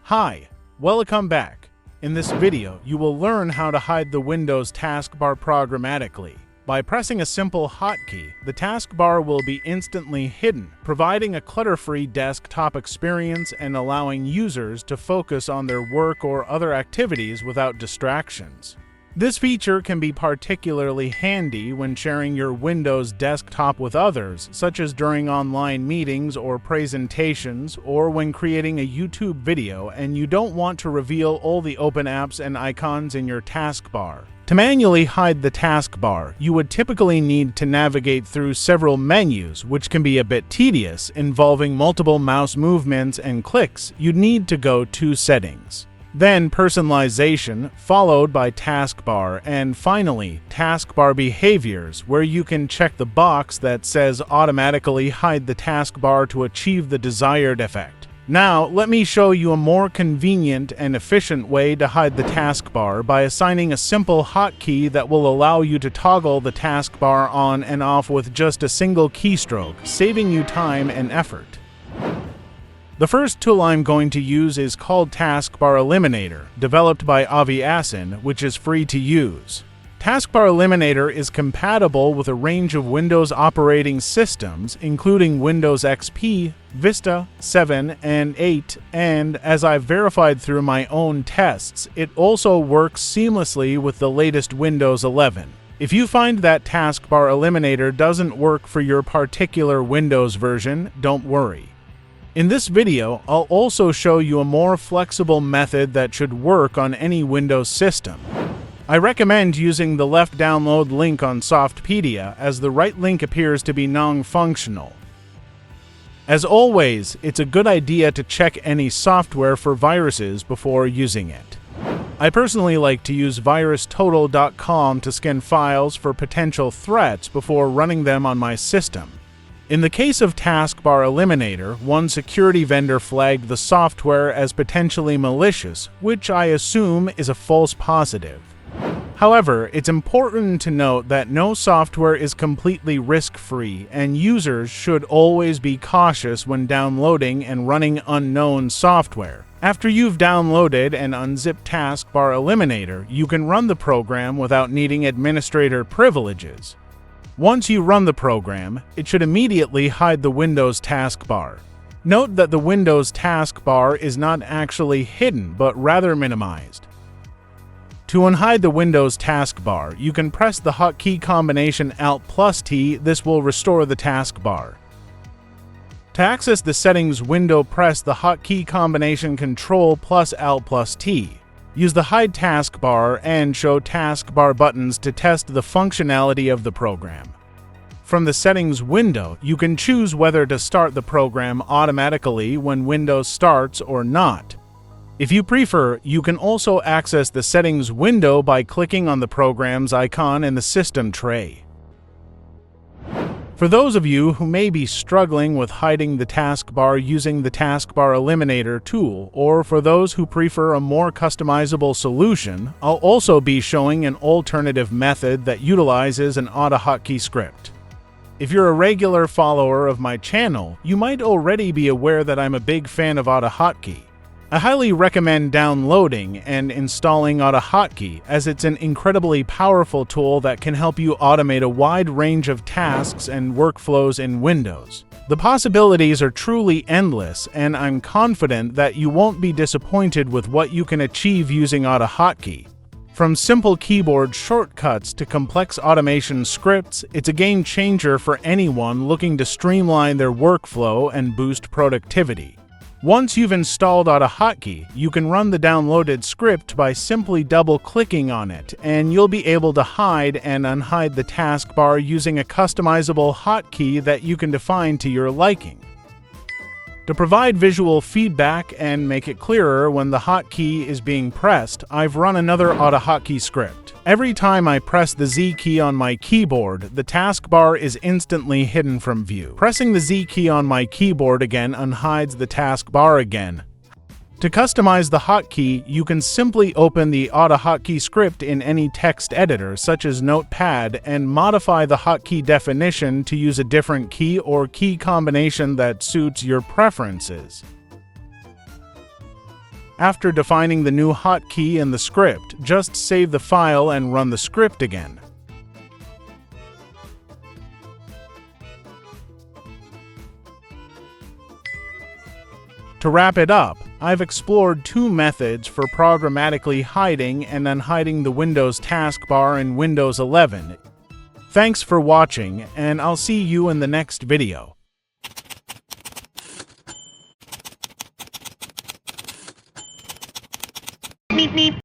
Hi, welcome back. In this video, you will learn how to hide the Windows taskbar programmatically. By pressing a simple hotkey, the taskbar will be instantly hidden, providing a clutter-free desktop experience and allowing users to focus on their work or other activities without distractions. This feature can be particularly handy when sharing your Windows desktop with others, such as during online meetings or presentations, or when creating a YouTube video and you don't want to reveal all the open apps and icons in your taskbar. To manually hide the taskbar, you would typically need to navigate through several menus, which can be a bit tedious, involving multiple mouse movements and clicks. You'd need to go to Settings, then Personalization, followed by Taskbar, and finally, Taskbar Behaviors, where you can check the box that says Automatically Hide the Taskbar to achieve the desired effect. Now, let me show you a more convenient and efficient way to hide the taskbar by assigning a simple hotkey that will allow you to toggle the taskbar on and off with just a single keystroke, saving you time and effort. The first tool I'm going to use is called Taskbar Eliminator, developed by Aviasin, which is free to use. Taskbar Eliminator is compatible with a range of Windows operating systems, including Windows XP, Vista, 7, and 8, and as I've verified through my own tests, it also works seamlessly with the latest Windows 11. If you find that Taskbar Eliminator doesn't work for your particular Windows version, don't worry. In this video, I'll also show you a more flexible method that should work on any Windows system. I recommend using the left download link on Softpedia, as the right link appears to be non-functional. As always, it's a good idea to check any software for viruses before using it. I personally like to use virustotal.com to scan files for potential threats before running them on my system. In the case of Taskbar Eliminator, one security vendor flagged the software as potentially malicious, which I assume is a false positive. However, it's important to note that no software is completely risk-free, and users should always be cautious when downloading and running unknown software. After you've downloaded and unzipped Taskbar Eliminator, you can run the program without needing administrator privileges. Once you run the program, it should immediately hide the Windows taskbar. Note that the Windows taskbar is not actually hidden, but rather minimized. To unhide the Windows taskbar, you can press the hotkey combination Alt+T. This will restore the taskbar. To access the settings window, press the hotkey combination Ctrl+Alt+T. Use the Hide Taskbar and Show Taskbar buttons to test the functionality of the program. From the Settings window, you can choose whether to start the program automatically when Windows starts or not. If you prefer, you can also access the Settings window by clicking on the program's icon in the system tray. For those of you who may be struggling with hiding the taskbar using the Taskbar Eliminator tool, or for those who prefer a more customizable solution, I'll also be showing an alternative method that utilizes an AutoHotkey script. If you're a regular follower of my channel, you might already be aware that I'm a big fan of AutoHotkey. I highly recommend downloading and installing AutoHotkey, as it's an incredibly powerful tool that can help you automate a wide range of tasks and workflows in Windows. The possibilities are truly endless, and I'm confident that you won't be disappointed with what you can achieve using AutoHotkey. From simple keyboard shortcuts to complex automation scripts, it's a game changer for anyone looking to streamline their workflow and boost productivity. Once you've installed AutoHotkey, you can run the downloaded script by simply double-clicking on it, and you'll be able to hide and unhide the taskbar using a customizable hotkey that you can define to your liking. To provide visual feedback and make it clearer when the hotkey is being pressed, I've run another AutoHotkey script. Every time I press the Z key on my keyboard, the taskbar is instantly hidden from view. Pressing the Z key on my keyboard again unhides the taskbar again. To customize the hotkey, you can simply open the AutoHotkey script in any text editor, such as Notepad, and modify the hotkey definition to use a different key or key combination that suits your preferences. After defining the new hotkey in the script, just save the file and run the script again. To wrap it up, I've explored two methods for programmatically hiding and unhiding the Windows taskbar in Windows 11. Thanks for watching, and I'll see you in the next video.